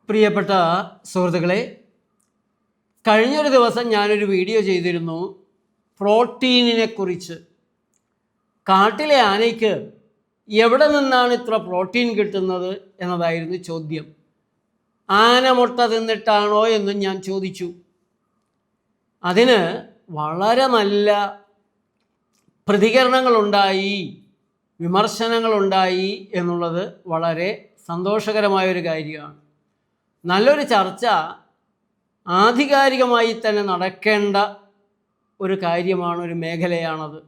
പ്രിയപ്പെട്ട സുഹൃത്തുക്കളെ, കഴിഞ്ഞൊരു ദിവസം ഞാനൊരു വീഡിയോ ചെയ്തിരുന്നു പ്രോട്ടീനിനെ കുറിച്ച്. കാട്ടിലെ ആനയ്ക്ക് എവിടെ നിന്നാണ് ഇത്ര പ്രോട്ടീൻ കിട്ടുന്നത് എന്നതായിരുന്നു ചോദ്യം. ആന മുട്ട തിന്നിട്ടാണോ എന്നും ഞാൻ ചോദിച്ചു. അതിന് വളരെ നല്ല പ്രതികരണങ്ങളുണ്ടായി, വിമർശനങ്ങളുണ്ടായി എന്നുള്ളത് വളരെ സന്തോഷകരമായൊരു കാര്യമാണ്. നല്ലൊരു ചർച്ച ആധികാരികമായി തന്നെ നടക്കേണ്ട ഒരു കാര്യമാണ്, ഒരു മേഖലയാണത്.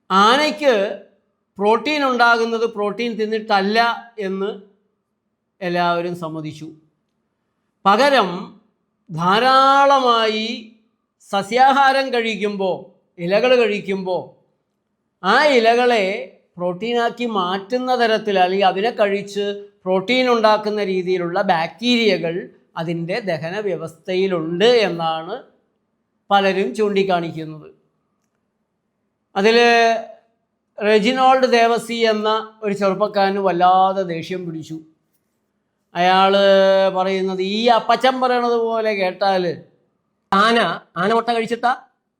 ആനയ്ക്ക് പ്രോട്ടീൻ ഉണ്ടാകുന്നത് പ്രോട്ടീൻ തിന്നിട്ടല്ല എന്ന് എല്ലാവരും സമ്മതിച്ചു. പകരം ധാരാളമായി സസ്യാഹാരം കഴിക്കുമ്പോൾ, ഇലകൾ കഴിക്കുമ്പോൾ ആ ഇലകളെ പ്രോട്ടീനാക്കി മാറ്റുന്ന തരത്തിൽ, അല്ലെങ്കിൽ അതിനെ കഴിച്ച് പ്രോട്ടീൻ ഉണ്ടാക്കുന്ന രീതിയിലുള്ള ബാക്ടീരിയകൾ അതിൻ്റെ ദഹന വ്യവസ്ഥയിലുണ്ട് എന്നാണ് പലരും ചൂണ്ടിക്കാണിക്കുന്നത്. അതിൽ റെജിനോൾഡ് ദേവസി എന്ന ഒരു ചെറുപ്പക്കാരന് വല്ലാതെ ദേഷ്യം പിടിച്ചു. അയാൾ പറയുന്നത്, ഈ അപ്പച്ചൻ പറയണത് പോലെ കേട്ടാൽ ആന മുട്ട കഴിച്ചിട്ടാ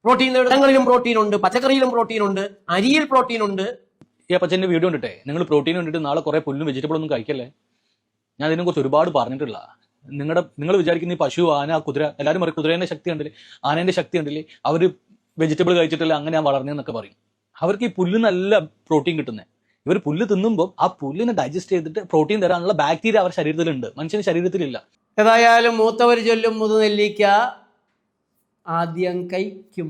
പ്രോട്ടീൻ, ഇടങ്ങളിലും പ്രോട്ടീൻ ഉണ്ട്, പച്ചക്കറിയിലും പ്രോട്ടീൻ ഉണ്ട്, അരിയിൽ പ്രോട്ടീൻ ഉണ്ട്. ഈ അപ്പച്ചൻ്റെ വീഡിയോ കണ്ടിട്ടേ നിങ്ങൾ പ്രോട്ടീൻ കണ്ടിട്ട് നാളെ കുറേ പുല്ലും വെജിറ്റബിൾ ഒന്നും കഴിക്കല്ലേ. ഞാൻ ഇതിനെക്കുറിച്ച് ഒരുപാട് പറഞ്ഞിട്ടുള്ള. നിങ്ങൾ വിചാരിക്കുന്ന ഈ പശു, ആന, കുതിര, എല്ലാവരും പറയും കുതിരേൻ്റെ ശക്തി ഉണ്ടല്ലേ, ആനേൻ്റെ ശക്തി ഉണ്ടല്ലേ, അവർ വെജിറ്റബിൾ കഴിച്ചിട്ടില്ല അങ്ങനെ ഞാൻ വളർന്നതെന്നൊക്കെ പറയും. അവർക്ക് ഈ പുല്ല് നല്ല പ്രോട്ടീൻ കിട്ടുന്നത്. ഇവർ പുല്ല് തിന്നുമ്പോൾ ആ പുല്ലിനെ ഡൈജസ്റ്റ് ചെയ്തിട്ട് പ്രോട്ടീൻ തരാനുള്ള ബാക്ടീരിയ അവരുടെ ശരീരത്തിലുണ്ട്, മനുഷ്യന്റെ ശരീരത്തിലില്ല. ഏതായാലും മൂത്തവർ ചൊല്ലും മുതുനെല്ലിക്ക ആദ്യം കഴിക്കും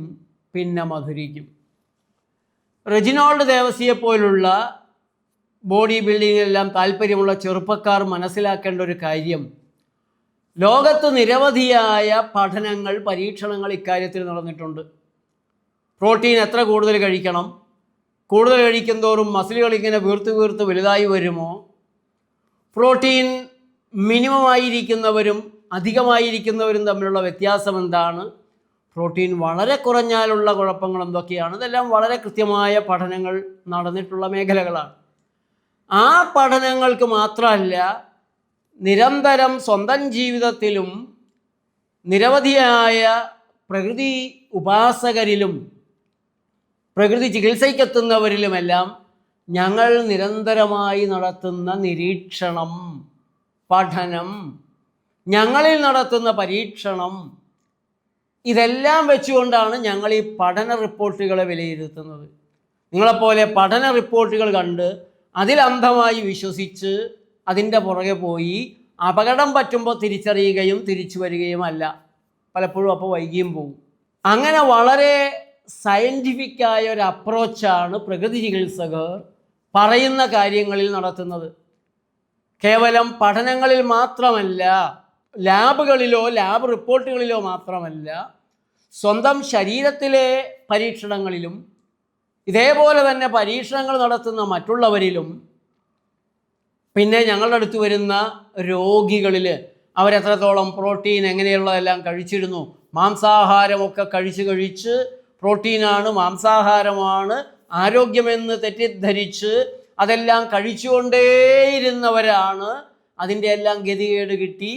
പിന്നെ മധുരിക്കും. റെജിനോൾഡ് ദേവസിയെപ്പോലുള്ള ബോഡി ബിൽഡിങ്ങിലെല്ലാം താല്പര്യമുള്ള ചെറുപ്പക്കാർ മനസ്സിലാക്കേണ്ട ഒരു കാര്യം, ലോകത്ത് നിരവധിയായ പഠനങ്ങൾ, പരീക്ഷണങ്ങൾ ഇക്കാര്യത്തിൽ നടന്നിട്ടുണ്ട്. പ്രോട്ടീൻ എത്ര കൂടുതൽ കഴിക്കണം, കൂടുതൽ കഴിക്കുന്തോറും മസിലുകൾ ഇങ്ങനെ വീർത്ത് വീർത്ത് വലുതായി വരുമോ, പ്രോട്ടീൻ മിനിമം ആയിരിക്കുന്നവരും അധികമായിരിക്കുന്നവരും തമ്മിലുള്ള വ്യത്യാസം എന്താണ്, പ്രോട്ടീൻ വളരെ കുറഞ്ഞാലുള്ള കുഴപ്പങ്ങൾ എന്തൊക്കെയാണ്, ഇതെല്ലാം വളരെ കൃത്യമായ പഠനങ്ങൾ നടന്നിട്ടുള്ള മേഖലകളാണ്. ആ പഠനങ്ങൾക്ക് മാത്രമല്ല, നിരന്തരം സ്വന്തം ജീവിതത്തിലും നിരവധിയായ പ്രകൃതി ഉപാസകരിലും പ്രകൃതി ചികിത്സയ്ക്കെത്തുന്നവരിലുമെല്ലാം ഞങ്ങൾ നിരന്തരമായി നടത്തുന്ന നിരീക്ഷണം, പഠനം, ഞങ്ങളിൽ നടത്തുന്ന പരീക്ഷണം, ഇതെല്ലാം വെച്ചുകൊണ്ടാണ് ഞങ്ങൾ ഈ പഠന റിപ്പോർട്ടുകളെ വിലയിരുത്തുന്നത്. നിങ്ങളെപ്പോലെ പഠന റിപ്പോർട്ടുകൾ കണ്ട് അതിലന്ധമായി വിശ്വസിച്ച് അതിൻ്റെ പുറകെ പോയി അപകടം പറ്റുമ്പോൾ തിരിച്ചറിയുകയും തിരിച്ചു വരികയുമല്ല. പലപ്പോഴും അപ്പോൾ വൈകിയും പോകും. അങ്ങനെ വളരെ സയൻറ്റിഫിക്കായ ഒരു അപ്രോച്ചാണ് പ്രകൃതി ചികിത്സകർ പറയുന്ന കാര്യങ്ങളിൽ നടത്തുന്നത്. കേവലം പഠനങ്ങളിൽ മാത്രമല്ല, ലാബുകളിലോ ലാബ് റിപ്പോർട്ടുകളിലോ മാത്രമല്ല, സ്വന്തം ശരീരത്തിലെ പരീക്ഷണങ്ങളിലും ഇതേപോലെ തന്നെ പരീക്ഷണങ്ങൾ നടത്തുന്ന മറ്റുള്ളവരിലും, പിന്നെ ഞങ്ങളുടെ അടുത്ത് വരുന്ന രോഗികളിൽ അവരെത്രത്തോളം പ്രോട്ടീൻ എങ്ങനെയുള്ളതെല്ലാം കഴിച്ചിരുന്നു, മാംസാഹാരമൊക്കെ കഴിച്ച് പ്രോട്ടീനാണ്, മാംസാഹാരമാണ് ആരോഗ്യമെന്ന് തെറ്റിദ്ധരിച്ച് അതെല്ലാം കഴിച്ചുകൊണ്ടേയിരുന്നവരാണ് അതിൻ്റെ എല്ലാം ഗതികേട് കിട്ടി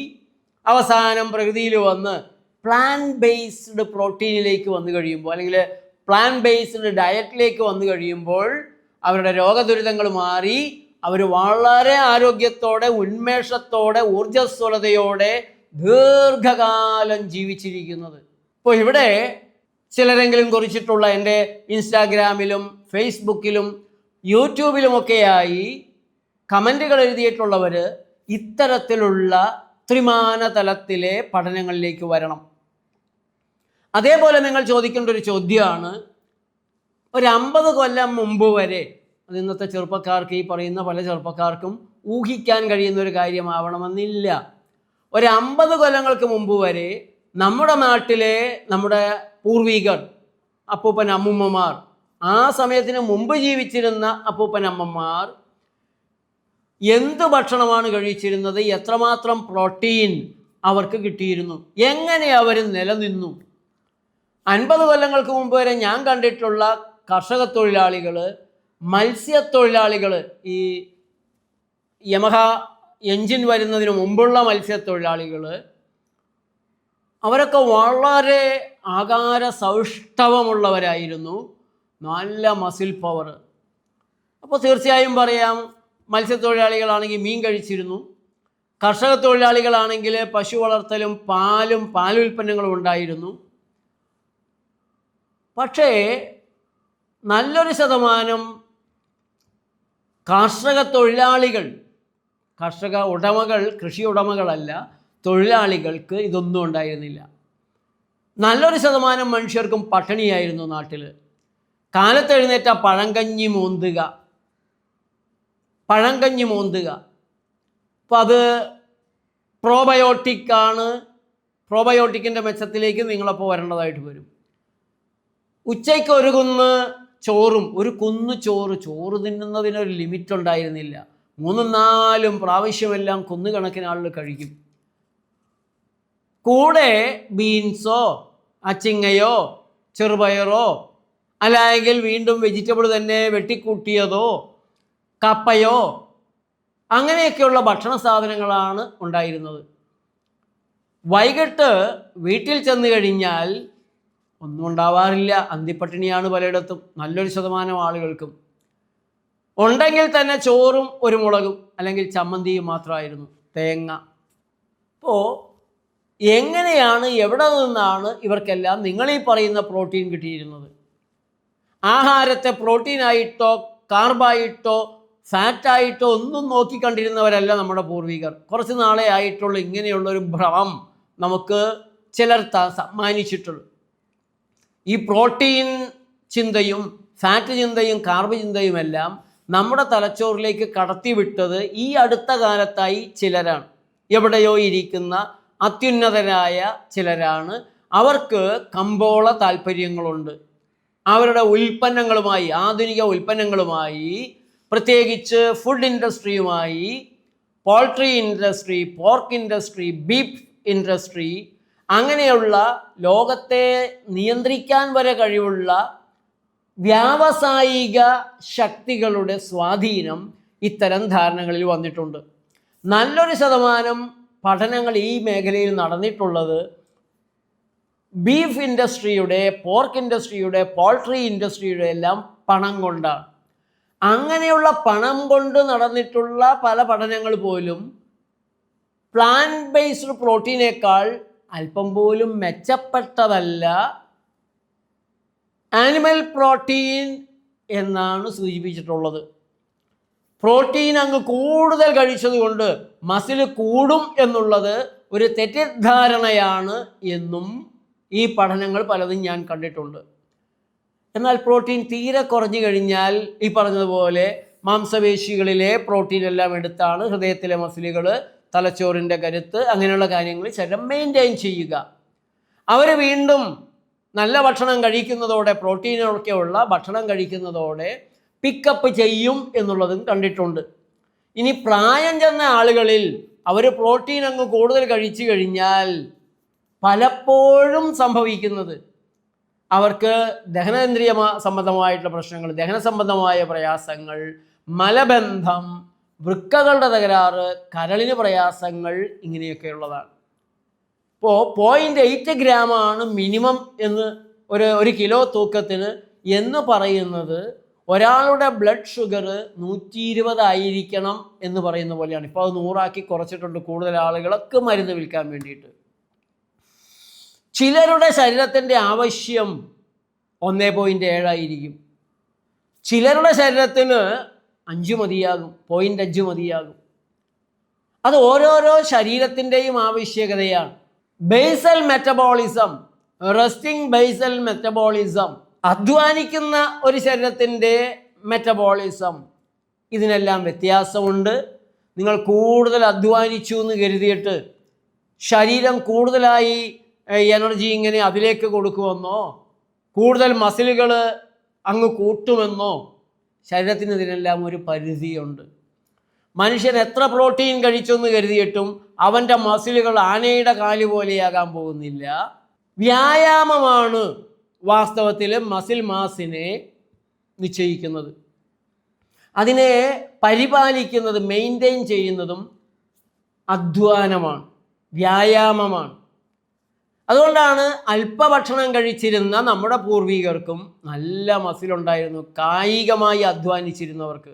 അവസാനം പ്രകൃതിയിൽ വന്ന് പ്ലാൻ ബേസ്ഡ് പ്രോട്ടീനിലേക്ക് വന്നു കഴിയുമ്പോൾ, അല്ലെങ്കിൽ പ്ലാൻ ബേസ്ഡ് ഡയറ്റിലേക്ക് വന്നു കഴിയുമ്പോൾ അവരുടെ രോഗദുരിതങ്ങൾ മാറി അവർ വളരെ ആരോഗ്യത്തോടെ, ഉന്മേഷത്തോടെ, ഊർജ്ജസ്വലതയോടെ ദീർഘകാലം ജീവിച്ചിരിക്കുന്നത്. ഇപ്പോൾ ഇവിടെ ചിലരെങ്കിലും കുറിച്ചിട്ടുള്ള എൻ്റെ ഇൻസ്റ്റാഗ്രാമിലും ഫേസ്ബുക്കിലും യൂട്യൂബിലുമൊക്കെയായി കമൻറ്റുകൾ എഴുതിയിട്ടുള്ളവർ ഇത്തരത്തിലുള്ള ത്രിമാന തലത്തിലെ പഠനങ്ങളിലേക്ക് വരണം. അതേപോലെ നിങ്ങൾ ചോദിക്കേണ്ട ഒരു ചോദ്യമാണ്, ഒരു 50 കൊല്ലം മുമ്പ് വരെ, അത് ഇന്നത്തെ ചെറുപ്പക്കാർക്ക്, ഈ പറയുന്ന പല ചെറുപ്പക്കാർക്കും ഊഹിക്കാൻ കഴിയുന്ന ഒരു കാര്യമാവണമെന്നില്ല. ഒരു 50 കൊല്ലങ്ങൾക്ക് മുമ്പ് വരെ നമ്മുടെ നാട്ടിലെ നമ്മുടെ പൂർവികർ, അപ്പൂപ്പൻ അമ്മൂമ്മമാർ, ആ സമയത്തിന് മുമ്പ് ജീവിച്ചിരുന്ന അപ്പൂപ്പൻ അമ്മമാർ എന്ത് ഭക്ഷണമാണ് കഴിച്ചിരുന്നത്, എത്രമാത്രം പ്രോട്ടീൻ അവർക്ക് കിട്ടിയിരുന്നു, എങ്ങനെ അവർ നിലനിന്നു. 50 കൊല്ലങ്ങൾക്ക് മുമ്പ് വരെ ഞാൻ കണ്ടിട്ടുള്ള കർഷക തൊഴിലാളികൾ, മത്സ്യത്തൊഴിലാളികൾ, ഈ യമഹ എൻജിൻ വരുന്നതിന് മുമ്പുള്ള മത്സ്യത്തൊഴിലാളികൾ അവരൊക്കെ വളരെ ആകാര സൗഷ്ഠവമുള്ളവരായിരുന്നു, നല്ല മസിൽ പവർ. അപ്പോൾ തീർച്ചയായും പറയാം, മത്സ്യത്തൊഴിലാളികളാണെങ്കിൽ മീൻ കഴിച്ചിരുന്നു, കർഷക തൊഴിലാളികളാണെങ്കിൽ പശു വളർത്തലും പാലുൽപ്പന്നങ്ങളും ഉണ്ടായിരുന്നു. പക്ഷേ നല്ലൊരു ശതമാനം കർഷക തൊഴിലാളികൾ, കർഷക ഉടമകൾ, കൃഷി ഉടമകളല്ല, തൊഴിലാളികൾക്ക് ഇതൊന്നും ഉണ്ടായിരുന്നില്ല. നല്ലൊരു ശതമാനം മനുഷ്യർക്കും പട്ടിണിയായിരുന്നു നാട്ടിൽ. കാലത്തെഴുന്നേറ്റ പഴങ്കഞ്ഞി മോന്തുക. അപ്പോൾ അത് പ്രോബയോട്ടിക്കാണ്. പ്രോബയോട്ടിക്കിൻ്റെ മെച്ചത്തിലേക്ക് നിങ്ങളപ്പോൾ വരേണ്ടതായിട്ട് വരും. ഉച്ചയ്ക്ക് ഒരു കുന്ന് ചോറും, ഒരു കുന്നു ചോറ് തിന്നുന്നതിനൊരു ലിമിറ്റ് ഉണ്ടായിരുന്നില്ല. 3-4 പ്രാവശ്യമെല്ലാം കുന്നുകണക്കിന് ആളുകൾ കഴിക്കും. കൂടെ ബീൻസോ അച്ചിങ്ങയോ ചെറുപയറോ അല്ലെങ്കിൽ വീണ്ടും വെജിറ്റബിൾ തന്നെ വെട്ടിക്കൂട്ടിയതോ കപ്പയോ അങ്ങനെയൊക്കെയുള്ള ഭക്ഷണ സാധനങ്ങളാണ് ഉണ്ടായിരുന്നത്. വൈകിട്ട് വീട്ടിൽ ചെന്ന് കഴിഞ്ഞാൽ ഒന്നും ഉണ്ടാവാറില്ല. അന്തിപ്പട്ടിണിയാണ് പലയിടത്തും, നല്ലൊരു ശതമാനം ആളുകൾക്കും. ഉണ്ടെങ്കിൽ തന്നെ ചോറും ഒരു മുളകും അല്ലെങ്കിൽ ചമ്മന്തിയും മാത്രമായിരുന്നു, തേങ്ങ. അപ്പോൾ എങ്ങനെയാണ്, എവിടെ നിന്നാണ് ഇവർക്കെല്ലാം നിങ്ങളീ പറയുന്ന പ്രോട്ടീൻ കിട്ടിയിരുന്നത്? ആഹാരത്തെ പ്രോട്ടീനായിട്ടോ കാർബായിട്ടോ ഫാറ്റായിട്ടോ ഒന്നും നോക്കിക്കണ്ടിരുന്നവരല്ല നമ്മുടെ പൂർവികർ. കുറച്ച് നാളെ ആയിട്ടുള്ള ഇങ്ങനെയുള്ളൊരു ഭ്രമം നമുക്ക് ചിലർ സമ്മാനിച്ചിട്ടുള്ളൂ. ഈ പ്രോട്ടീൻ ചിന്തയും ഫാറ്റ് ചിന്തയും കാർബ് ചിന്തയുമെല്ലാം നമ്മുടെ തലച്ചോറിലേക്ക് കടത്തിവിട്ടത് ഈ അടുത്ത കാലത്തായി ചിലരാണ്. എവിടെയോ ഇരിക്കുന്ന അത്യുന്നതരായ ചിലരാണ്. അവർക്ക് കമ്പോള താല്പര്യങ്ങളുണ്ട്. അവരുടെ ഉൽപ്പന്നങ്ങളുമായി, ആധുനിക ഉൽപ്പന്നങ്ങളുമായി, പ്രത്യേകിച്ച് ഫുഡ് ഇൻഡസ്ട്രിയുമായി, poultry industry, pork industry, beef industry, അങ്ങനെയുള്ള ലോകത്തെ നിയന്ത്രിക്കാൻ വരെ കഴിവുള്ള വ്യാവസായിക ശക്തികളുടെ സ്വാധീനം ഇത്തരം ധാരണകളിൽ വന്നിട്ടുണ്ട്. നല്ലൊരു ശതമാനം പഠനങ്ങൾ ഈ മേഖലയിൽ നടന്നിട്ടുള്ളത് ബീഫ് ഇൻഡസ്ട്രിയുടെ, പോർക്ക് ഇൻഡസ്ട്രിയുടെ, പോൾട്രി ഇൻഡസ്ട്രിയുടെ എല്ലാം പണം കൊണ്ടാണ്. അങ്ങനെയുള്ള പണം കൊണ്ട് നടന്നിട്ടുള്ള പല പഠനങ്ങൾ പോലും പ്ലാന്റ് ബേസ്ഡ് പ്രോട്ടീനേക്കാൾ അല്പം പോലും മെച്ചപ്പെട്ടതല്ല, ആനിമൽ പ്രോട്ടീൻ എന്നാണ് സൂചിപ്പിച്ചിട്ടുള്ളത്. പ്രോട്ടീൻ അങ്ങ് കൂടുതൽ കഴിച്ചതുകൊണ്ട് മസിൽ കൂടും എന്നുള്ളത് ഒരു തെറ്റിദ്ധാരണയാണ് എന്നും ഈ പഠനങ്ങൾ പലതും ഞാൻ കണ്ടിട്ടുണ്ട്. എന്നാൽ പ്രോട്ടീൻ തീരെ കുറഞ്ഞു കഴിഞ്ഞാൽ ഈ പറഞ്ഞതുപോലെ മാംസപേശികളിലെ പ്രോട്ടീൻ എല്ലാം എടുത്താണ് ഹൃദയത്തിലെ മസിലുകൾ, തലച്ചോറിൻ്റെ കരുത്ത്, അങ്ങനെയുള്ള കാര്യങ്ങൾ ശരീരം മെയിൻറ്റെയിൻ ചെയ്യുക. അവർ വീണ്ടും നല്ല ഭക്ഷണം കഴിക്കുന്നതോടെ, പ്രോട്ടീനൊക്കെ ഉള്ള ഭക്ഷണം കഴിക്കുന്നതോടെ പിക്കപ്പ് ചെയ്യും എന്നുള്ളതും കണ്ടിട്ടുണ്ട്. ഇനി പ്രായം ചെന്ന ആളുകളിൽ അവർ പ്രോട്ടീൻ അങ്ങ് കൂടുതൽ കഴിച്ചു കഴിഞ്ഞാൽ പലപ്പോഴും സംഭവിക്കുന്നത് അവർക്ക് ദഹനേന്ദ്രിയ സംബന്ധമായിട്ടുള്ള പ്രശ്നങ്ങൾ, ദഹന സംബന്ധമായ പ്രയാസങ്ങൾ, മലബന്ധം, വൃക്കകളുടെ തകരാറ്, കരളിന് പ്രയാസങ്ങൾ, ഇങ്ങനെയൊക്കെയുള്ളതാണ്. ഇപ്പോൾ 0.8 ഗ്രാമാണ് മിനിമം എന്ന് ഒരു കിലോ തൂക്കത്തിന് എന്ന് പറയുന്നത് ഒരാളുടെ ബ്ലഡ് ഷുഗർ 120 ആയിരിക്കണം എന്ന് പറയുന്ന പോലെയാണ്. ഇപ്പോൾ അത് 100 കുറച്ചിട്ടുണ്ട് കൂടുതൽ ആളുകളൊക്കെ മരുന്ന് വിൽക്കാൻ വേണ്ടിയിട്ട്. ചിലരുടെ ശരീരത്തിൻ്റെ ആവശ്യം 1.7 ആയിരിക്കും, ചിലരുടെ ശരീരത്തിന് 5 മതിയാകും, 0.5 മതിയാകും. അത് ഓരോരോ ശരീരത്തിൻ്റെയും ആവശ്യകതയാണ്. Basal metabolism, resting basal metabolism, അധ്വാനിക്കുന്ന ഒരു ശരീരത്തിൻ്റെ മെറ്റബോളിസം, ഇതിനെല്ലാം വ്യത്യാസമുണ്ട്. നിങ്ങൾ കൂടുതൽ അധ്വാനിച്ചു എന്ന് കരുതിയിട്ട് ശരീരം കൂടുതലായി എനർജി ഇങ്ങനെ അതിലേക്ക് കൊടുക്കുമെന്നോ കൂടുതൽ മസിലുകൾ അങ്ങ് കൂട്ടുമെന്നോ, ശരീരത്തിന് ഇതിനെല്ലാം ഒരു പരിധിയുണ്ട്. മനുഷ്യൻ എത്ര പ്രോട്ടീൻ കഴിച്ചെന്ന് കരുതിയിട്ടും അവൻ്റെ മസിലുകൾ ആനയുടെ കാല് പോലെയാകാൻ പോകുന്നില്ല. വ്യായാമമാണ് വാസ്തവത്തിൽ മസിൽ മാസിനെ നിശ്ചയിക്കുന്നത്. അതിനെ പരിപാലിക്കുന്നത്, മെയിൻറ്റെയിൻ ചെയ്യുന്നതും അധ്വാനമാണ്, വ്യായാമമാണ്. അതുകൊണ്ടാണ് അല്പഭക്ഷണം കഴിച്ചിരുന്ന നമ്മുടെ പൂർവികർക്കും നല്ല മസിലുണ്ടായിരുന്നു, കായികമായി അധ്വാനിച്ചിരുന്നവർക്ക്.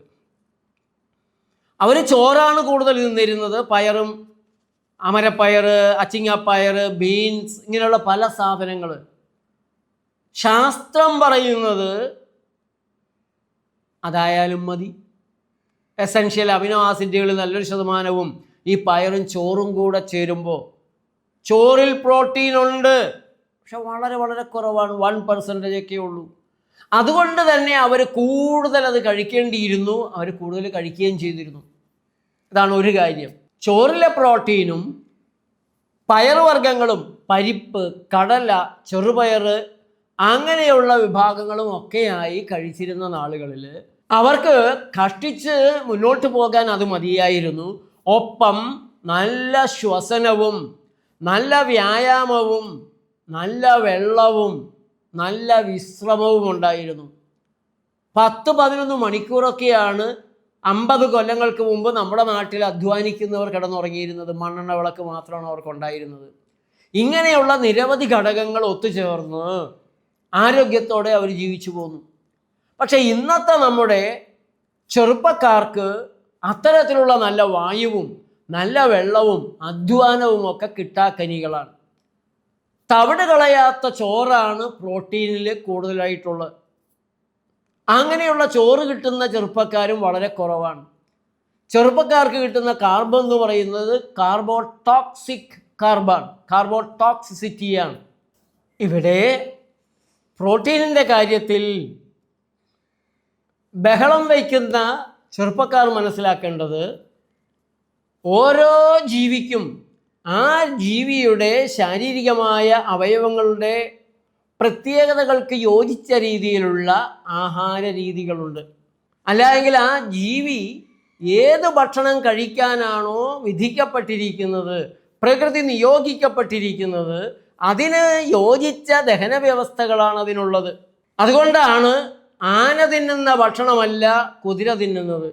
അവർ ചോറാണ് കൂടുതൽ നിന്നിരുന്നത്. പയറും, അമരപ്പയർ, അച്ചിങ്ങപ്പയർ, ബീൻസ്, ഇങ്ങനെയുള്ള പല സാധനങ്ങൾ. ശാസ്ത്രം പറയുന്നത് അതായാലും മതി. എസൻഷ്യൽ അമിനോ ആസിഡുകൾ നല്ലൊരു ശതമാനവും ഈ പയറും ചോറും കൂടെ ചേരുമ്പോൾ, ചോറിൽ പ്രോട്ടീൻ ഉണ്ട്, പക്ഷെ വളരെ വളരെ കുറവാണ്, 1% ഒക്കെ ഉള്ളൂ. അതുകൊണ്ട് തന്നെ അവർ കൂടുതൽ അത് കഴിക്കേണ്ടിയിരുന്നു, അവർ കൂടുതൽ കഴിക്കുകയും ചെയ്തിരുന്നു. ഇതാണ് ഒരു കാര്യം. ചോറിലെ പ്രോട്ടീനും പയറുവർഗ്ഗങ്ങളും, പരിപ്പ്, കടല, ചെറുപയർ, അങ്ങനെയുള്ള വിഭാഗങ്ങളും ഒക്കെയായി കഴിച്ചിരുന്ന നാളുകളിൽ അവർക്ക് കഷ്ടിച്ച് മുന്നോട്ട് പോകാൻ അത് മതിയായിരുന്നു. ഒപ്പം നല്ല ശ്വസനവും നല്ല വ്യായാമവും നല്ല വെള്ളവും നല്ല വിശ്രമവും ഉണ്ടായിരുന്നു. 10-11 മണിക്കൂറൊക്കെയാണ് 50 കൊല്ലങ്ങൾക്ക് മുമ്പ് നമ്മുടെ നാട്ടിൽ അധ്വാനിക്കുന്നവർ കിടന്നുറങ്ങിയിരുന്നത്. മണ്ണെണ്ണ വിളക്ക് മാത്രമാണ് അവർക്കുണ്ടായിരുന്നത്. ഇങ്ങനെയുള്ള നിരവധി ഘടകങ്ങൾ ഒത്തുചേർന്ന് ആരോഗ്യത്തോടെ അവർ ജീവിച്ചു പോന്നു. പക്ഷെ ഇന്നത്തെ നമ്മുടെ ചെറുപ്പക്കാർക്ക് അത്തരത്തിലുള്ള നല്ല വായുവും നല്ല വെള്ളവും അധ്വാനവും ഒക്കെ കിട്ടാക്കനികളാണ്. തവിട് കളയാത്ത ചോറാണ് പ്രോട്ടീനിൽ കൂടുതലായിട്ടുള്ളത്. അങ്ങനെയുള്ള ചോറ് കിട്ടുന്ന ചെറുപ്പക്കാരും വളരെ കുറവാണ്. ചെറുപ്പക്കാർക്ക് കിട്ടുന്ന കാർബൺ എന്ന് പറയുന്നത് കാർബോടോക്സിസിറ്റിയാണ്. ഇവിടെ പ്രോട്ടീനിൻ്റെ കാര്യത്തിൽ ബഹളം വയ്ക്കുന്ന ചെറുപ്പക്കാർ മനസ്സിലാക്കേണ്ടത്, ഓരോ ജീവിക്കും ആ ജീവിയുടെ ശാരീരികമായ അവയവങ്ങളുടെ പ്രത്യേകതകൾക്ക് യോജിച്ച രീതിയിലുള്ള ആഹാര രീതികളുണ്ട്. അല്ലെങ്കിൽ ആ ജീവി ഏത് ഭക്ഷണം കഴിക്കാനാണോ വിധിക്കപ്പെട്ടിരിക്കുന്നത്, പ്രകൃതി നിയോഗിക്കപ്പെട്ടിരിക്കുന്നത്, അതിന് യോജിച്ച ദഹന വ്യവസ്ഥകളാണ് അതിനുള്ളത്. അതുകൊണ്ടാണ് ആന തിന്നുന്ന ഭക്ഷണമല്ല കുതിര തിന്നുന്നത്,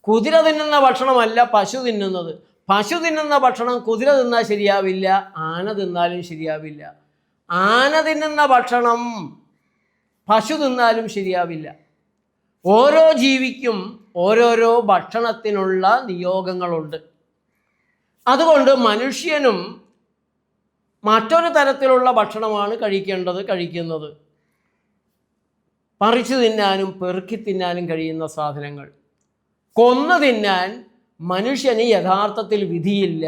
കുതിര തിന്നുന്ന ഭക്ഷണമല്ല പശു തിന്നുന്നത്, പശു തിന്നുന്ന ഭക്ഷണം കുതിര തിന്നാൽ ശരിയാവില്ല, ആന തിന്നാലും ശരിയാവില്ല, ആന തിന്നുന്ന ഭക്ഷണം പശു തിന്നാലും ശരിയാവില്ല. ഓരോ ജീവിക്കും ഓരോരോ ഭക്ഷണത്തിനുള്ള നിയോഗങ്ങളുണ്ട്. അതുകൊണ്ട് മനുഷ്യനും മറ്റൊരു തരത്തിലുള്ള ഭക്ഷണമാണ് കഴിക്കുന്നത്. പറിച്ചു തിന്നാനും പെറുക്കി തിന്നാനും കഴിയുന്ന സാധനങ്ങൾ. കൊന്നു തിന്നാൻ മനുഷ്യന് യഥാർത്ഥത്തിൽ വിധിയില്ല.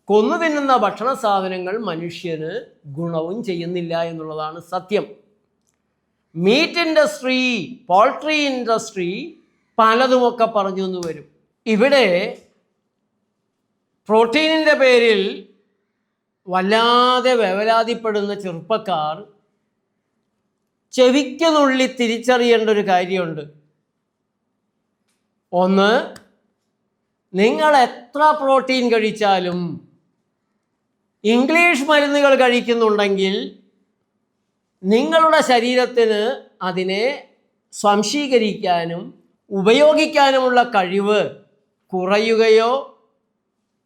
കൊന്നു തിന്നുന്ന ഭക്ഷണ സാധനങ്ങൾ മനുഷ്യന് ഗുണവും ചെയ്യുന്നില്ല എന്നുള്ളതാണ് സത്യം. മീറ്റ് ഇൻഡസ്ട്രി, പോൾട്രി ഇൻഡസ്ട്രി പലതുമൊക്കെ പറഞ്ഞു എന്ന് വരും. ഇവിടെ പ്രോട്ടീനിൻ്റെ പേരിൽ വല്ലാതെ വേവലാതിപ്പെടുന്ന ചെറുപ്പക്കാർ ചെവിക്കുനുള്ളി തിരിച്ചറിയേണ്ട ഒരു കാര്യമുണ്ട്. ഒന്ന്, നിങ്ങൾ എത്ര പ്രോട്ടീൻ കഴിച്ചാലും ഇംഗ്ലീഷ് മരുന്നുകൾ കഴിക്കുന്നുണ്ടെങ്കിൽ നിങ്ങളുടെ ശരീരത്തിന് അതിനെ സ്വാംശീകരിക്കാനും ഉപയോഗിക്കാനുമുള്ള കഴിവ് കുറയുകയോ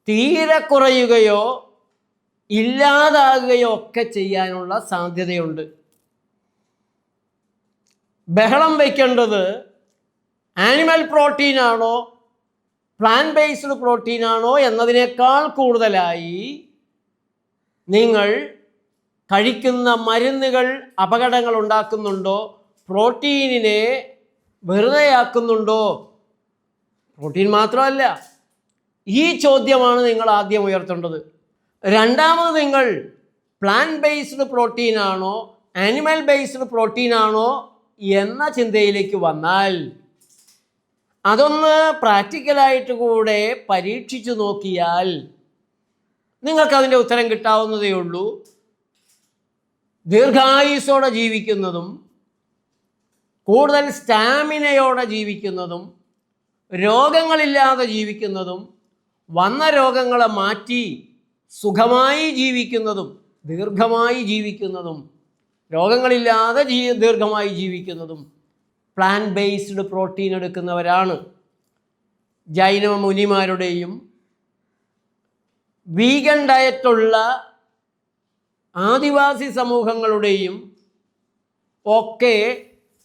തീരെ കുറയുകയോ ഇല്ലാതാകുകയോ ഒക്കെ ചെയ്യാനുള്ള സാധ്യതയുണ്ട്. ബഹളം വയ്ക്കേണ്ടത് ആനിമൽ പ്രോട്ടീനാണോ പ്ലാന്റ് ബേസ്ഡ് പ്രോട്ടീനാണോ എന്നതിനേക്കാൾ കൂടുതലായി നിങ്ങൾ കഴിക്കുന്ന മരുന്നുകൾ അപകടങ്ങൾ ഉണ്ടാക്കുന്നുണ്ടോ, പ്രോട്ടീനിനെ വെറുതെയാക്കുന്നുണ്ടോ? പ്രോട്ടീൻ മാത്രമല്ല, ഈ ചോദ്യമാണ് നിങ്ങൾ ആദ്യം ഉയർത്തേണ്ടത്. രണ്ടാമത്, നിങ്ങൾ പ്ലാന്റ് ബേസ്ഡ് പ്രോട്ടീനാണോ ആനിമൽ ബേസ്ഡ് പ്രോട്ടീനാണോ എന്ന ചിന്തയിലേക്ക് വന്നാൽ അതൊന്ന് പ്രാക്ടിക്കലായിട്ട് കൂടെ പരീക്ഷിച്ചു നോക്കിയാൽ നിങ്ങൾക്കതിൻ്റെ ഉത്തരം കിട്ടാവുന്നതേ ഉള്ളൂ. ദീർഘായുസ്സോടെ ജീവിക്കുന്നതും കൂടുതൽ സ്റ്റാമിനയോടെ ജീവിക്കുന്നതും രോഗങ്ങളില്ലാതെ ജീവിക്കുന്നതും വന്ന രോഗങ്ങളെ മാറ്റി സുഖമായി ജീവിക്കുന്നതും ദീർഘമായി ജീവിക്കുന്നതും രോഗങ്ങളില്ലാതെ ദീർഘമായി ജീവിക്കുന്നതും പ്ലാന്റ് ബേസ്ഡ് പ്രോട്ടീൻ എടുക്കുന്നവരാണ്. ജൈന മുനിമാരുടെയും വീഗൻ ഡയറ്റുള്ള ആദിവാസി സമൂഹങ്ങളുടെയും ഒക്കെ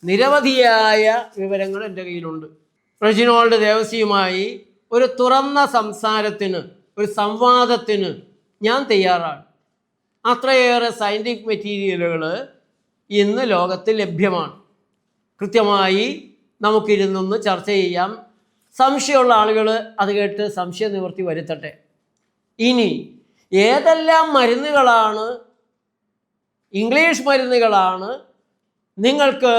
നിരവധിയായ വിവരങ്ങൾ എൻ്റെ കയ്യിലുണ്ട്. റെജിനോൾഡ് ദേവസിയുമായി ഒരു തുറന്ന സംസാരത്തിന്, ഒരു സംവാദത്തിന് ഞാൻ തയ്യാറാണ്. അത്രയേറെ സയൻറ്റിഫിക് മെറ്റീരിയലുകൾ ഇന്ന് ലോകത്തിൽ ലഭ്യമാണ്. കൃത്യമായി നമുക്കിരുന്നൊന്ന് ചർച്ച ചെയ്യാം. സംശയമുള്ള ആളുകൾ അത് കേട്ട് സംശയ നിവൃത്തി വരുത്തട്ടെ. ഇനി ഏതെല്ലാം മരുന്നുകളാണ്, ഇംഗ്ലീഷ് മരുന്നുകളാണ് നിങ്ങൾക്ക്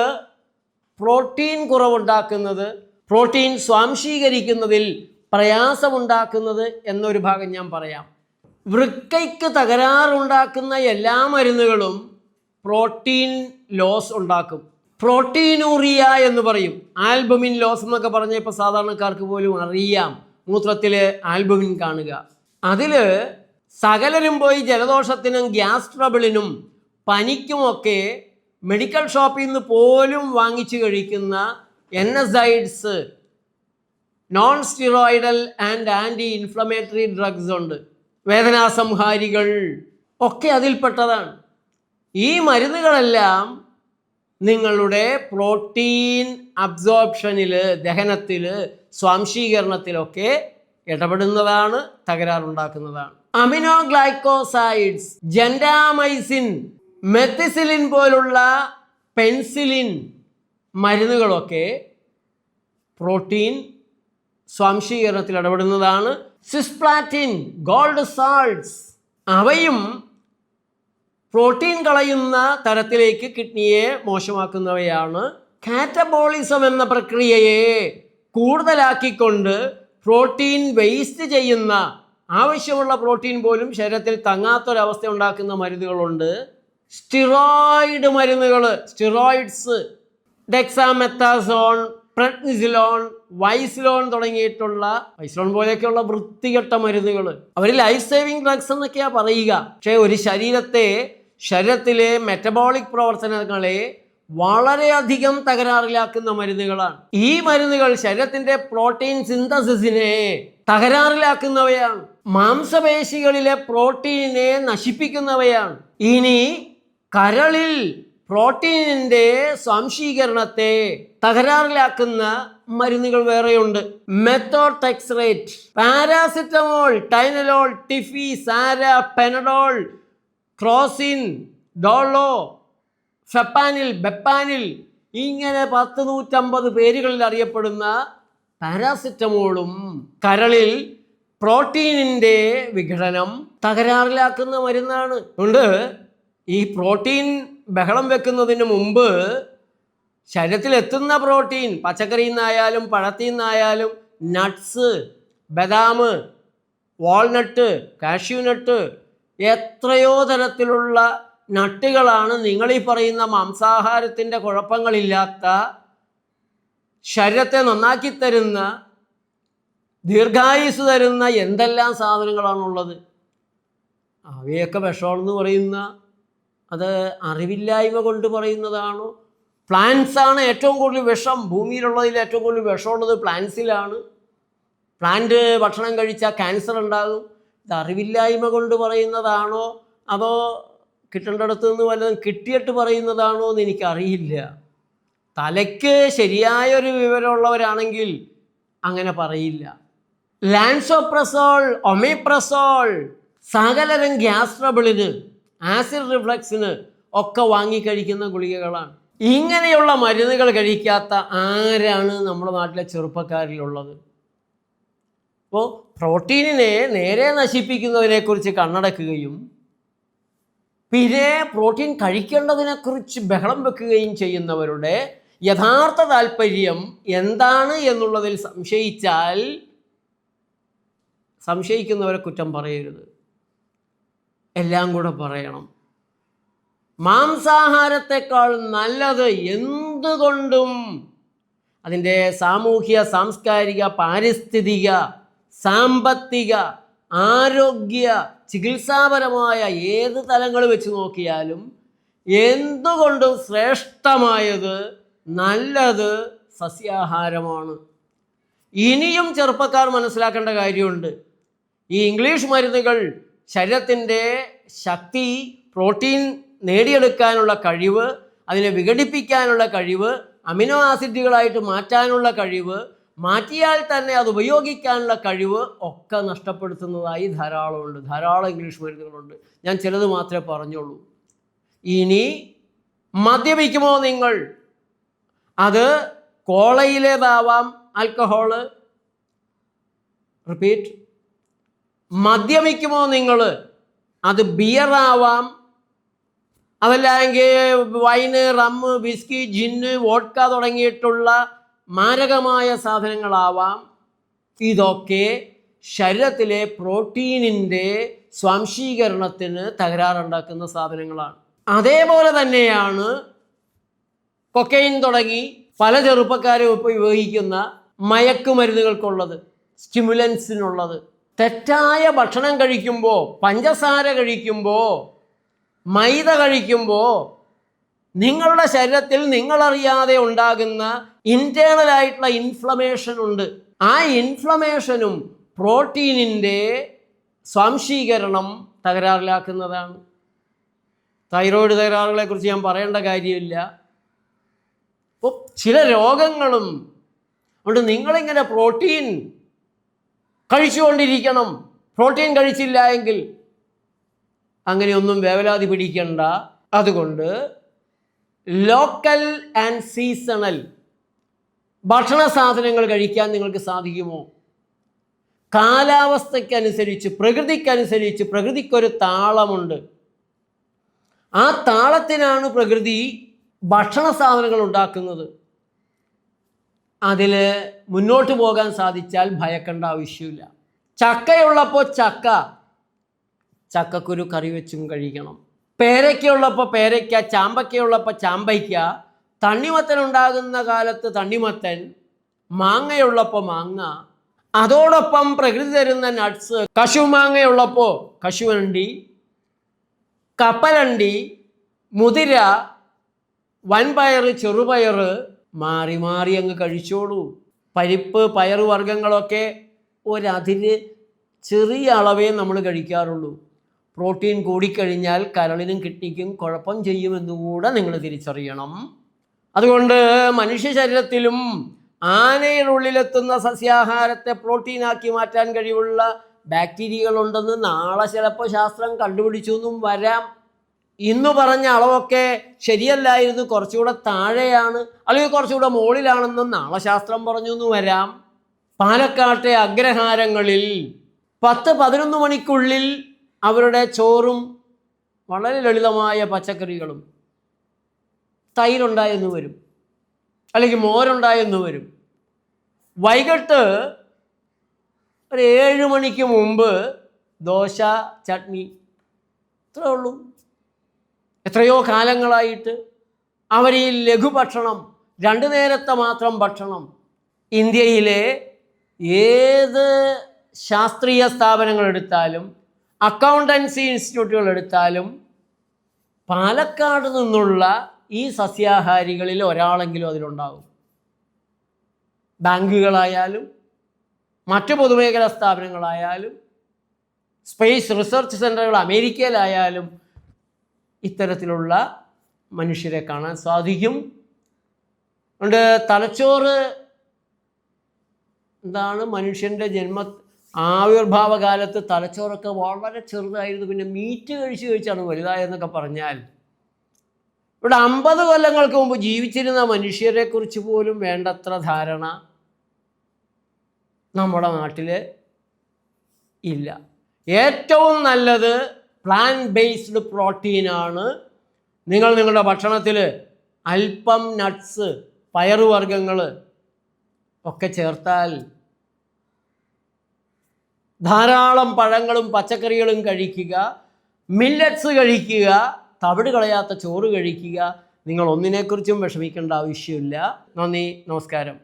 പ്രോട്ടീൻ കുറവുണ്ടാക്കുന്നത്, പ്രോട്ടീൻ സ്വാംശീകരിക്കുന്നതിൽ പ്രയാസമുണ്ടാക്കുന്നത് എന്നൊരു ഭാഗം ഞാൻ പറയാം. വൃക്കയ്ക്ക് തകരാറുണ്ടാക്കുന്ന എല്ലാ മരുന്നുകളും പ്രോട്ടീൻ ലോസ് ഉണ്ടാക്കും. പ്രോട്ടീനൂറിയ എന്ന് പറയും, ആൽബുമിൻ ലോസ് എന്നൊക്കെ പറഞ്ഞാൽ ഇപ്പോൾ സാധാരണക്കാർക്ക് പോലും അറിയാം. മൂത്രത്തിൽ ആൽബുമിൻ കാണുക. അതിൽ സകലരും പോയി ജലദോഷത്തിനും ഗ്യാസ് ട്രബിളിനും പനിക്കുമൊക്കെ മെഡിക്കൽ ഷോപ്പിൽ നിന്ന് പോലും വാങ്ങിച്ചു കഴിക്കുന്ന NSAIDs, non steroidal and anti inflammatory drugs ഉണ്ട്, വേദനാസംഹാരികൾ ഒക്കെ അതിൽപ്പെട്ടതാണ്. ഈ മരുന്നുകളെല്ലാം നിങ്ങളുടെ പ്രോട്ടീൻ അബ്സോർപ്ഷനിൽ, ദഹനത്തിൽ, സ്വാംശീകരണത്തിലൊക്കെ ഇടപെടുന്നതാണ്, തകരാറുണ്ടാക്കുന്നതാണ്. അമിനോ ഗ്ലൈക്കോസൈഡ്സ്, ജെൻഡാമൈസിൻ, മെത്തിസിലിൻ പോലുള്ള പെൻസിലിൻ മരുന്നുകളൊക്കെ പ്രോട്ടീൻ സ്വാംശീകരണത്തിൽ ഇടപെടുന്നതാണ്. സിസ്പ്ലാറ്റിൻ, ഗോൾഡ് സാൾട്ട്സ്, അവയും പ്രോട്ടീൻ കളയുന്ന തരത്തിലേക്ക് കിഡ്നിയെ മോശമാക്കുന്നവയാണ്. കാറ്റബോളിസം എന്ന പ്രക്രിയയെ കൂടുതലാക്കിക്കൊണ്ട് പ്രോട്ടീൻ വേസ്റ്റ് ചെയ്യുന്ന, ആവശ്യമുള്ള പ്രോട്ടീൻ പോലും ശരീരത്തിൽ തങ്ങാത്തൊരവസ്ഥ ഉണ്ടാക്കുന്ന മരുന്നുകളുണ്ട്. സ്റ്റിറോയിഡ് മരുന്നുകൾ, സ്റ്റിറോയിഡ്സ്, ഡെക്സാമെത്താസോൺ, പ്രെഡ്നിസിലോൺ, വൈസിലോൺ തുടങ്ങിയിട്ടുള്ള, വൈസിലോൺ പോലെയൊക്കെയുള്ള വൃത്തികെട്ട മരുന്നുകൾ, അവർ ലൈഫ് സേവിങ് ഡ്രഗ്സ് എന്നൊക്കെയാണ് പറയുക. പക്ഷേ ഒരു ശരീരത്തിലെ മെറ്റബോളിക് പ്രവർത്തനങ്ങളെ വളരെയധികം തകരാറിലാക്കുന്ന മരുന്നുകളാണ്. ഈ മരുന്നുകൾ ശരീരത്തിന്റെ പ്രോട്ടീൻ സിന്തസിസിനെ തകരാറിലാക്കുന്നവയാണ്, മാംസപേശികളിലെ പ്രോട്ടീനെ നശിപ്പിക്കുന്നവയാണ്. ഇനി കരളിൽ പ്രോട്ടീനിന്റെ സ്വാംശീകരണത്തെ തകരാറിലാക്കുന്ന മരുന്നുകൾ വേറെയുണ്ട്. മെത്തോട്രെക്സേറ്റ്, പാരാസിറ്റമോൾ, ടൈനലോൾ, ടിഫി, സാര, പെനഡോൾ, ക്രോസിൻ, ഡോളോ, ഫെപ്പാനിൽ, ബെപ്പാനിൽ, ഇങ്ങനെ 150 പേരുകളിൽ അറിയപ്പെടുന്ന പാരാസിറ്റമോളും കരളിൽ പ്രോട്ടീനിൻ്റെ വിഘടനം തകരാറിലാക്കുന്ന മരുന്നാണ്. അതുകൊണ്ട് ഈ പ്രോട്ടീൻ ബഹളം വെക്കുന്നതിന് മുമ്പ് ശരീരത്തിലെത്തുന്ന പ്രോട്ടീൻ, പച്ചക്കറിയിൽ നിന്നായാലും പഴത്തിൽ നിന്നായാലും, നട്ട്സ്, ബദാം, വാൾനട്ട്, കാഷ്യൂനട്ട്, എത്രയോ തരത്തിലുള്ള നട്ടുകളാണ് നിങ്ങളീ പറയുന്ന മാംസാഹാരത്തിൻ്റെ കുഴപ്പങ്ങളില്ലാത്ത, ശരീരത്തെ നന്നാക്കി തരുന്ന, ദീർഘായുസ് തരുന്ന എന്തെല്ലാം സാധനങ്ങളാണുള്ളത്. അവയൊക്കെ വിഷമാണെന്ന് പറയുന്ന അത് അറിവില്ലായ്മ കൊണ്ട് പറയുന്നതാണോ? പ്ലാന്റ്സാണ് ഏറ്റവും കൂടുതൽ വിഷം, ഭൂമിയിലുള്ളതിൽ ഏറ്റവും കൂടുതൽ വിഷമുള്ളത് പ്ലാന്റ്സിലാണ്. പ്ലാന്റ് ഭക്ഷണം കഴിച്ചാൽ ക്യാൻസർ ഉണ്ടാകും. ഇത് അറിവില്ലായ്മ കൊണ്ട് പറയുന്നതാണോ അതോ കിട്ടേണ്ടടത്ത് നിന്ന് വല്ലതും കിട്ടിയിട്ട് പറയുന്നതാണോ എന്ന് എനിക്കറിയില്ല. തലയ്ക്ക് ശരിയായൊരു വിവരമുള്ളവരാണെങ്കിൽ അങ്ങനെ പറയില്ല. ലാൻസോപ്രസോൾ, ഒമേപ്രസോൾ, സകലരും ഗ്യാസ് ട്രബിളിന്, ആസിഡ് റിഫ്ലക്സിന് ഒക്കെ വാങ്ങിക്കഴിക്കുന്ന ഗുളികകളാണ്. ഇങ്ങനെയുള്ള മരുന്നുകൾ കഴിക്കാത്ത ആരാണ് നമ്മുടെ നാട്ടിലെ ചെറുപ്പക്കാരിലുള്ളത്? അപ്പോൾ പ്രോട്ടീനിനെ നേരെ നശിപ്പിക്കുന്നതിനെക്കുറിച്ച് കണ്ണടക്കുകയും പിന്നെ പ്രോട്ടീൻ കഴിക്കേണ്ടതിനെക്കുറിച്ച് ബഹളം വെക്കുകയും ചെയ്യുന്നവരുടെ യഥാർത്ഥ താല്പര്യം എന്താണ് എന്നുള്ളതിൽ സംശയിക്കുന്നവരെ കുറ്റം പറയരുത്, എല്ലാം കൂടെ പറയണം. മാംസാഹാരത്തെക്കാൾ നല്ലത് എന്തുകൊണ്ടും അതിൻ്റെ സാമൂഹ്യ, സാംസ്കാരിക, പാരിസ്ഥിതിക, സാമ്പത്തിക, ആരോഗ്യ, ചികിത്സാപരമായ ഏത് തലങ്ങൾ വെച്ച് നോക്കിയാലും എന്തുകൊണ്ടും ശ്രേഷ്ഠമായത്, നല്ലത് സസ്യാഹാരമാണ്. ഇനിയും ചെറുപ്പക്കാർ മനസ്സിലാക്കേണ്ട കാര്യമുണ്ട്. ഈ ഇംഗ്ലീഷ് മരുന്നുകൾ ശരീരത്തിൻ്റെ ശക്തി, പ്രോട്ടീൻ നേടിയെടുക്കാനുള്ള കഴിവ്, അതിനെ വിഘടിപ്പിക്കാനുള്ള കഴിവ്, അമിനോ ആസിഡുകളായിട്ട് മാറ്റാനുള്ള കഴിവ്, മാറ്റിയാൽ തന്നെ അത് ഉപയോഗിക്കാനുള്ള കഴിവ് ഒക്കെ നഷ്ടപ്പെടുത്തുന്നതായി ധാരാളമുണ്ട്. ധാരാളം ഇംഗ്ലീഷ് മരുന്നുകളുണ്ട്. ഞാൻ ചിലത് മാത്രമേ പറഞ്ഞുള്ളൂ. ഇനി മദ്യപിക്കുമോ നിങ്ങൾ? അത് കോളയിലേതാവാം, ആൽക്കഹോള്. റിപ്പീറ്റ്. മദ്യപിക്കുമോ നിങ്ങൾ? അത് ബിയറാവാം, അതല്ലെങ്കിൽ വൈന്, റമ്മ്, വിസ്കി, ജിന്ന്, വോഡ്ക തുടങ്ങിയിട്ടുള്ള മാരകമായ സാധനങ്ങളാവാം. ഇതൊക്കെ ശരീരത്തിലെ പ്രോട്ടീനിൻ്റെ സ്വാംശീകരണത്തിന് തകരാറുണ്ടാക്കുന്ന സാധനങ്ങളാണ്. അതേപോലെ തന്നെയാണ് കൊക്കൈൻ തുടങ്ങി പല ചെറുപ്പക്കാരും ഇപ്പോൾ ഉപയോഗിക്കുന്ന മയക്കുമരുന്നുകൾക്കുള്ളത്, സ്റ്റിമുലൻസിനുള്ളത്. തെറ്റായ ഭക്ഷണം കഴിക്കുമ്പോൾ, പഞ്ചസാര കഴിക്കുമ്പോൾ, മൈദ കഴിക്കുമ്പോൾ നിങ്ങളുടെ ശരീരത്തിൽ നിങ്ങളറിയാതെ ഉണ്ടാകുന്ന ഇൻറ്റേർണലായിട്ടുള്ള ഇൻഫ്ലമേഷൻ ഉണ്ട്. ആ ഇൻഫ്ലമേഷനും പ്രോട്ടീനിൻ്റെ സ്വാംശീകരണം തകരാറിലാക്കുന്നതാണ്. തൈറോയ്ഡ് തകരാറുകളെ കുറിച്ച് ഞാൻ പറയേണ്ട കാര്യമില്ല. അപ്പോൾ ചില രോഗങ്ങളും അതുകൊണ്ട് നിങ്ങളിങ്ങനെ പ്രോട്ടീൻ കഴിച്ചുകൊണ്ടിരിക്കണം. പ്രോട്ടീൻ കഴിച്ചില്ല എങ്കിൽ അങ്ങനെയൊന്നും വേവലാതി പിടിക്കണ്ട. അതുകൊണ്ട് ലോക്കൽ ആൻഡ് സീസണൽ ഭക്ഷണ സാധനങ്ങൾ കഴിക്കാൻ നിങ്ങൾക്ക് സാധിക്കുമോ? കാലാവസ്ഥയ്ക്കനുസരിച്ച്, പ്രകൃതിക്കനുസരിച്ച്, പ്രകൃതിക്കൊരു താളമുണ്ട്. ആ താളത്തിനാണ് പ്രകൃതി ഭക്ഷണ സാധനങ്ങൾ ഉണ്ടാക്കുന്നത്. അതിൽ മുന്നോട്ട് പോകാൻ സാധിച്ചാൽ ഭയക്കേണ്ട ആവശ്യമില്ല. ചക്കയുള്ളപ്പോൾ ചക്കക്കുരു കറി വെച്ചും കഴിക്കണം. പേരയ്ക്കുള്ളപ്പോൾ പേരയ്ക്ക, ചാമ്പയ്ക്കുള്ളപ്പോൾ ചാമ്പയ്ക്ക, തണ്ണിമത്തൻ ഉണ്ടാകുന്ന കാലത്ത് തണ്ണിമത്തൻ, മാങ്ങയുള്ളപ്പോൾ മാങ്ങ, അതോടൊപ്പം പ്രകൃതി തരുന്ന നട്ട്സ്, കശുമാങ്ങയുള്ളപ്പോൾ കശുവണ്ടി, കപ്പലണ്ടി, മുതിര, വൻപയർ, ചെറുപയർ മാറി മാറി അങ്ങ് കഴിച്ചോളൂ. പരിപ്പ്, പയറ് വർഗ്ഗങ്ങളൊക്കെ ഒരതിന് ചെറിയ അളവേ നമ്മൾ കഴിക്കാറുള്ളൂ. പ്രോട്ടീൻ കൂടിക്കഴിഞ്ഞാൽ കരളിനും കിഡ്നിക്കും കുഴപ്പം ചെയ്യുമെന്നുകൂടെ നിങ്ങൾ തിരിച്ചറിയണം. അതുകൊണ്ട് മനുഷ്യ ശരീരത്തിലും ആനയുടെ ഉള്ളിലെത്തുന്ന സസ്യാഹാരത്തെ പ്രോട്ടീനാക്കി മാറ്റാൻ കഴിവുള്ള ബാക്ടീരിയകളുണ്ടെന്ന് നാളെ ചിലപ്പോൾ ശാസ്ത്രം കണ്ടുപിടിച്ചു എന്നും വരാം. ഇന്ന് പറഞ്ഞ അളവൊക്കെ ശരിയല്ലായിരുന്നു, കുറച്ചുകൂടെ താഴെയാണ് അല്ലെങ്കിൽ കുറച്ചുകൂടെ മുകളിലാണെന്നും നാളെ ശാസ്ത്രം പറഞ്ഞു എന്ന് വരാം. പാലക്കാട്ടെ അഗ്രഹാരങ്ങളിൽ 10-11 മണിക്കുള്ളിൽ അവരുടെ ചോറും വളരെ ലളിതമായ പച്ചക്കറികളും തൈരുണ്ടായെന്ന് വരും, അല്ലെങ്കിൽ മോരുണ്ടായെന്ന് വരും. വൈകിട്ട് ഒരു 7 മണിക്ക് മുമ്പ് ദോശ, ചട്നി, ഇത്രേ ഉള്ളൂ. എത്രയോ കാലങ്ങളായിട്ട് അവർ ഈ ലഘുഭക്ഷണം, 2 നേരത്തെ മാത്രം ഭക്ഷണം. ഇന്ത്യയിലെ ഏത് ശാസ്ത്രീയ സ്ഥാപനങ്ങൾ എടുത്താലും, അക്കൗണ്ടൻസി ഇൻസ്റ്റിറ്റ്യൂട്ടുകൾ എടുത്താലും, പാലക്കാട് നിന്നുള്ള ഈ സസ്യാഹാരികളിൽ ഒരാളെങ്കിലും അതിലുണ്ടാകും. ബാങ്കുകളായാലും മറ്റ് പൊതുമേഖലാ സ്ഥാപനങ്ങളായാലും സ്പേസ് റിസർച്ച് സെൻ്ററുകൾ അമേരിക്കയിലായാലും ഇത്തരത്തിലുള്ള മനുഷ്യരെ കാണാൻ സാധിക്കും. അതുകൊണ്ട് തലച്ചോറ് എന്താണ്, മനുഷ്യൻ്റെ ആവിർഭാവ കാലത്ത് തലച്ചോറൊക്കെ വളരെ ചെറുതായിരുന്നു. പിന്നെ മീറ്റ് കഴിച്ചാണ് വലുതായെന്നൊക്കെ പറഞ്ഞാൽ, ഇവിടെ 50 കൊല്ലങ്ങൾക്ക് മുമ്പ് ജീവിച്ചിരുന്ന മനുഷ്യരെക്കുറിച്ച് പോലും വേണ്ടത്ര ധാരണ നമ്മുടെ നാട്ടിൽ ഇല്ല. ഏറ്റവും നല്ലത് പ്ലാന്റ് ബേസ്ഡ് പ്രോട്ടീനാണ്. നിങ്ങളുടെ ഭക്ഷണത്തിൽ അല്പം നട്ട്സ്, പയറുവർഗ്ഗങ്ങൾ ഒക്കെ ചേർത്താൽ, ധാരാളം പഴങ്ങളും പച്ചക്കറികളും കഴിക്കുക, മില്ലറ്റ്സ് കഴിക്കുക, തവിട് കളയാത്ത ചോറ് കഴിക്കുക. നിങ്ങൾ ഒന്നിനെക്കുറിച്ചും വിഷമിക്കേണ്ട ആവശ്യമില്ല. നന്ദി, നമസ്കാരം.